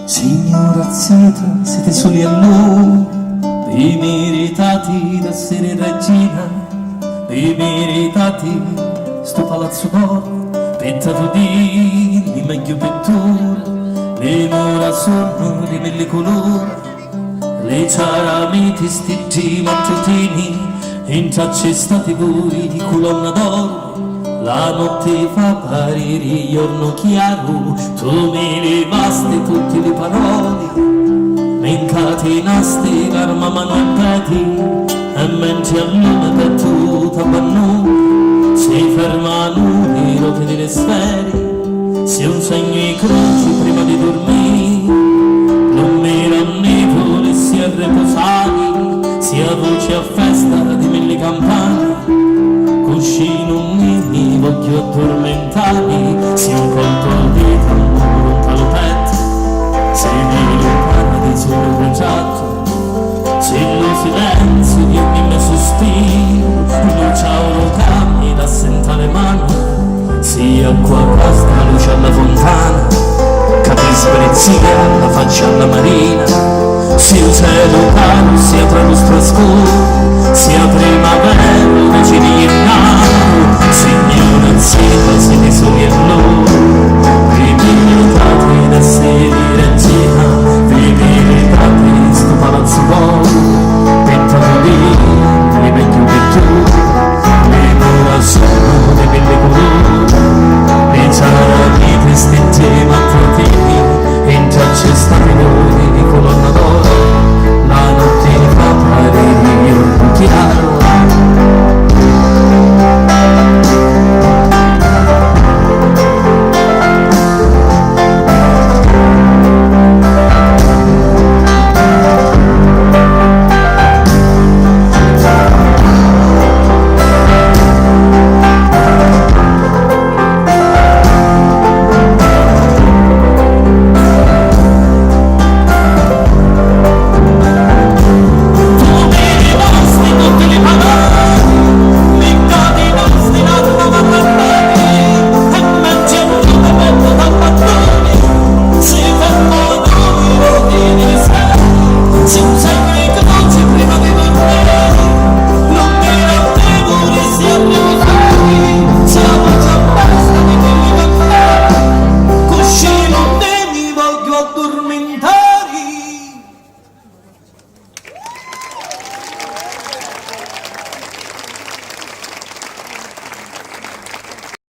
Signora zeta, siete soli a noi, dei meritati d'essere regina, dei meritati, sto palazzo d'oro, pettato di meglio pittura, le mura sono di mille colori, le ciaramiti stigi mattutini, intacci voi di colonna d'oro. La notte fa apparire il giorno chiaro, tu mi levaste tutte le parole, mi incatenaste l'arma mano e peti, e mentre al lume per tutta banno, si fermano le rotte delle sfere, se un segno e croci prima di dormire, non mi rannevole sia riposati, sia voce a festa di mille campane, cuscino mi voglio addormentare, si un colpo di tamburo un palo petto, se mi lo paradiso bruciato, se lo silenzio di ogni mio sospiro, lucia orocami da sentare mano, si acqua basta luce alla fontana, capisco sprizia la faccia alla marina, si un cielo caro si apre lo strascuro, sia primavera, una girigliana, signora zeta, siete